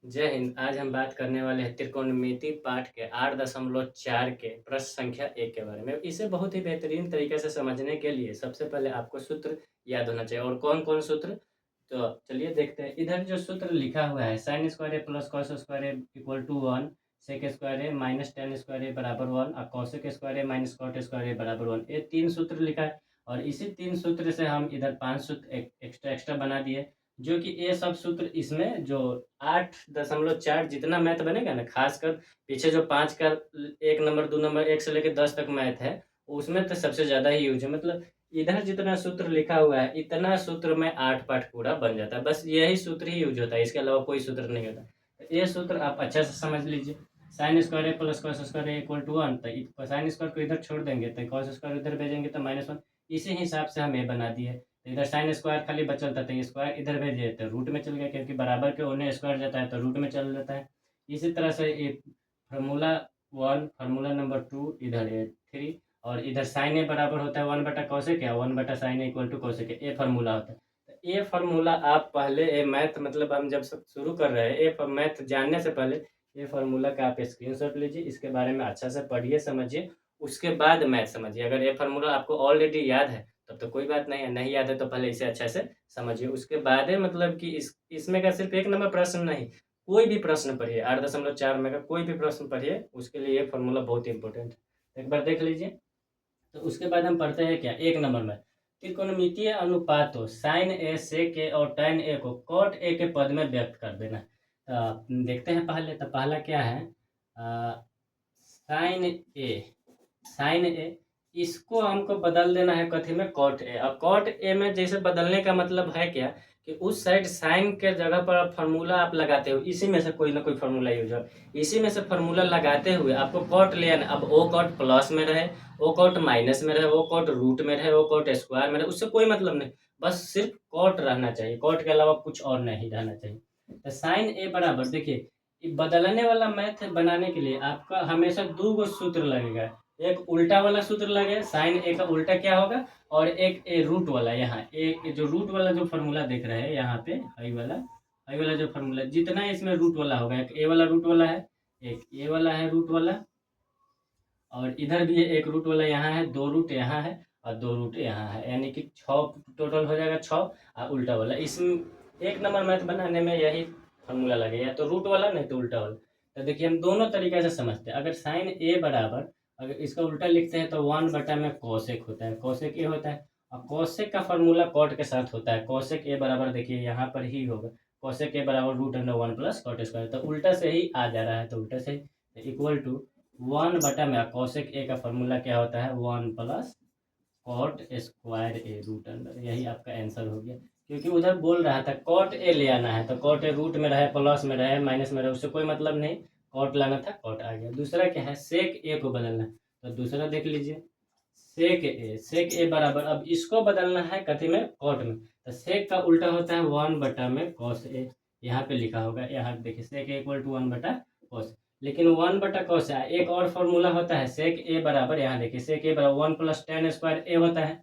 जय हिंद। आज हम बात करने वाले हैं त्रिकोणमिति पाठ के 8.4 के प्रश्न संख्या 1 के बारे में। इसे बहुत ही बेहतरीन तरीके से समझने के लिए सबसे पहले आपको सूत्र याद होना चाहिए। और कौन-कौन सूत्र? तो चलिए देखते हैं। इधर जो सूत्र लिखा हुआ है sin square A plus cos square A equal to 1, sec square A minus tan square A बराबर 1 और cosec square A minus cot square A बराबर 1। ये 3 सूत्र लिखा है और इसी 3 सूत्र से हम इधर 5 सूत्र एक्स्ट्रा बना दिए, जो कि ये सब सूत्र इसमें जो 8.4 जितना मैथ बनेगा ना, खासकर पीछे जो 5 का 1 नंबर 2 नंबर 1 से लेकर 10 तक मैथ है, उसमें तो सबसे ज़्यादा ही यूज है। मतलब इधर जितना सूत्र लिखा हुआ है इतना सूत्र में 8 पाठ पूरा बन जाता है। बस यही सूत्र ही यूज होता है, इसके अलावा कोई सूत्र नहीं होता। तो ये सूत्र आप अच्छा से समझ लीजिए। Sine square A plus cos square A equal to 1, तो साइन स्क्वायर को इधर छोड़ देंगे तो कॉस स्क्वायर इधर भेजेंगे तो -1। इसी हिसाब से हम ये बना दिए। तो इधर साइन स्क्वायर खाली बचल था, तो ये स्क्वायर इधर भेज दिए तो रूट में चल गया, क्योंकि बराबर के ओने स्क्वायर जाता है तो रूट में चल जाता है। इसी तरह से ये फार्मूला 1 फार्मूला नंबर 2 इधर है 3, और इधर साइन ए बराबर होता है 1/cos क्या 1/sin इक्वल टू cosec, ये फार्मूला होता है। तो ये फार्मूला आप पहले ये मैथ, मतलब हम जब सब शुरू कर रहे हैं ये मैथ जानने से पहले ये फार्मूला का आप स्क्रीनशॉट लीजिए, इसके बारे में अच्छा से पढ़िए समझिए, उसके बाद मैथ समझिए। अगर ये फार्मूला आपको ऑलरेडी याद है तब तो कोई बात नहीं है, नहीं याद है तो पहले इसे अच्छे से समझिए, उसके बाद है मतलब कि इसमें का सिर्फ 1 नंबर प्रश्न नहीं, कोई भी प्रश्न पढ़िए 8.4 में का कोई भी प्रश्न पढ़िए, उसके लिए ये फार्मूला बहुत ही इंपॉर्टेंट है। एक बार देख लीजिए। तो उसके बाद हम पढ़ते हैं क्या 1 नंबर में, त्रिकोणमितीय अनुपातों साइन ए सेक ए और tan ए को cot ए के पद में व्यक्त कर देना। देखते हैं पहले, तो पहला क्या है, साइन ए, साइन ए इसको हमको बदल देना है कथी में, कॉट ए। अब कॉट ए में जैसे बदलने का मतलब है क्या कि उस साइड साइन के जगह पर आप फार्मूला आप लगाते हो, इसी में से कोई ना कोई फार्मूला यूज हो, इसी में से फार्मूला लगाते हुए आपको कॉट ले आना। अब ओ कॉट प्लस में रहे, ओ कॉट माइनस में रहे, ओ कॉट रूट में रहे, ओ कॉट स्क्वायर में रहे, उससे कोई मतलब नहीं, बस सिर्फ कॉट रहना चाहिए, कॉट के अलावा कुछ और नहीं रहना चाहिए। तो साइन ए बराबर देखिए, बदलने वाला मैथ बनाने के लिए आपका हमेशा 2 गो सूत्र लगेगा। एक उल्टा वाला सूत्र लगे, साइन ए का उल्टा क्या होगा, और एक ए रूट वाला, यहाँ ए जो रूट वाला जो फार्मूला देख रहे हैं यहाँ पे, आई वाला जो फार्मूला जितना इसमें रूट वाला होगा, एक ए वाला रूट वाला है, एक ए वाला है रूट वाला, और इधर भी एक रूट वाला यहाँ है, 2 रूट यहाँ है और 2 रूट यहाँ है, यानी कि 6 टोटल हो जाएगा 6। और उल्टा वाला, इसमें 1 नंबर मैथ बनाने में यही फार्मूला लगेगा, या तो रूट वाला नहीं तो उल्टा वाला। तो देखिए हम दोनों तरीके से समझते हैं। अगर साइन ए बराबर, अगर इसका उल्टा लिखते हैं तो 1 में कॉसेक होता है, कॉसेक ए होता है, और कॉसेक का फार्मूला कॉट के साथ होता है। कॉसेक ए बराबर देखिए यहाँ पर ही होगा, कॉसेक ए बराबर √1 प्लस कॉट स्क्वायर, तो उल्टा से ही आ जा रहा है, तो उल्टा से इक्वल टू 1/में कॉसेक ए का फॉर्मूला क्या होता है 1 प्लस कॉट स्क्वायर ए √अंडर, यही आपका आंसर हो गया। क्योंकि उधर बोल रहा था कॉट ए ले आना है, तो कॉट ए रूट में रहे, प्लस में रहे, माइनस में रहे, उससे कोई मतलब नहीं, कॉट लाना था, कॉट आ गया। दूसरा क्या है, सेक ए को बदलना है, तो दूसरा देख लीजिए, सेक ए बराबर, अब इसको बदलना है कथी में, कॉट में, तो सेक का उल्टा होता है 1/में कॉस ए, यहाँ पे लिखा होगा, यहाँ देखिए सेक ए इक्वल टू 1/कॉस। लेकिन 1/cos है, एक और फॉर्मूला होता है सेक ए बराबर, यहाँ देखिए सेक ए बराबर 1 प्लस tan स्क्वायर ए होता है,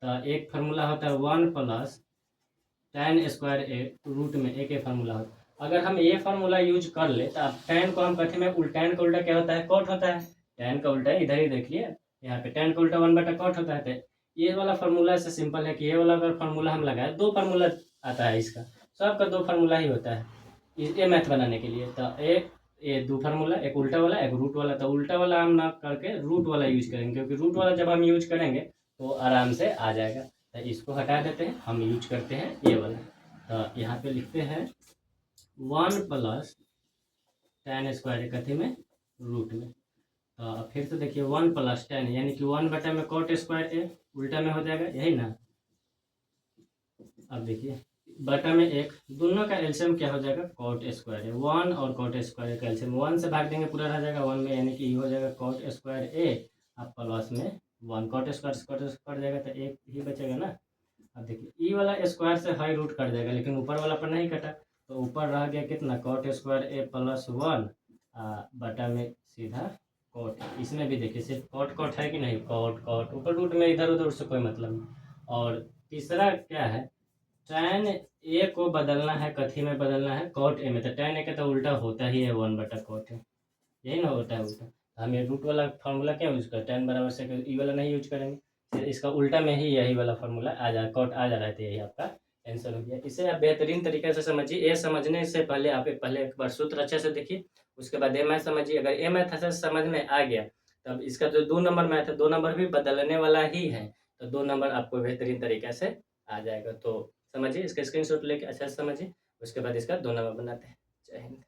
तो एक फार्मूला होता है 1 प्लस tan स्क्वायर ए, रूट में एक फार्मूला होता है। अगर हम ये फार्मूला यूज कर ले तो अब tan को हम कथी में, tan का उल्टा क्या होता है, कॉट होता है, tan का उल्टा इधर ही देखिए, यहाँ पे tan का उल्टा 1/cot होता है। तो ये वाला फार्मूला से सिंपल है कि ये वाला अगर फार्मूला हम लगाए, 2 फार्मूला आता है इसका, सबका 2 फार्मूला ही होता है ये मैथ बनाने के लिए। तो एक ये 2 फार्मूला, एक उल्टा वाला एक रूट वाला, तो उल्टा वाला हम ना करके रूट वाला यूज करेंगे, क्योंकि रूट वाला जब हम यूज करेंगे तो आराम से आ जाएगा। तो इसको हटा देते हैं, हम यूज करते हैं ये वाला। तो यहाँ पे लिखते हैं 1 प्लस tan स्क्वायर कथी में, रूट में। तो फिर से देखिए 1 प्लस tan, यानी कि 1/में कॉट स्क्वायर ए, उल्टा में हो जाएगा, यही ना। अब देखिए बटा में एक, दोनों का एलसीएम क्या हो जाएगा, कॉट स्क्वायर ए, 1 और कॉट स्क्वायर का एलसीएम 1 से भाग देंगे पूरा रह जाएगा 1 में, यानी कि ये हो जाएगा कॉट स्क्वायर ए, अब प्लस में 1, कॉट स्क्वायर कट जाएगा तो एक ही बचेगा ना। अब देखिए ई वाला स्क्वायर से हाई रूट कट जाएगा, लेकिन ऊपर वाला पर नहीं कटा, तो ऊपर रह गया कितना, कॉट स्क्वायर ए प्लस 1 बटा में सीधा कॉट। इसमें भी देखिए सिर्फ कॉट कॉट है कि नहीं, कॉट कॉट, ऊपर रूट में इधर उधर उससे कोई मतलब नहीं। और तीसरा क्या है, tan ए को बदलना है, कथी में बदलना है, cot ए में। तो tan ए का तो उल्टा होता ही है 1/cot ए, यही ना होता है उल्टा। हम ये रूट वाला फार्मूला क्यों यूज करते हैं, tan बराबर से ई वाला नहीं यूज करेंगे, फिर इसका उल्टा में ही यही वाला फार्मूला आ जा, cot आ जा रहा है, तो यही आपका आंसर हो गया। इसे आप बेहतरीन तरीके से समझिए। ए समझने से पहले आप एक बार सूत्र अच्छे से देखिए, उसके बाद ए मैथ समझिए। अगर ए मैथ अच्छे से समझ में आ गया, तब इसका जो 2 नंबर मैथ है, 2 नंबर भी बदलने वाला ही है, तो 2 नंबर आपको बेहतरीन तरीके से आ जाएगा। तो समझिए, इसका स्क्रीनशॉट लेके अच्छा से समझिए, उसके बाद इसका 2 नंबर बनाते हैं। जय हिंद।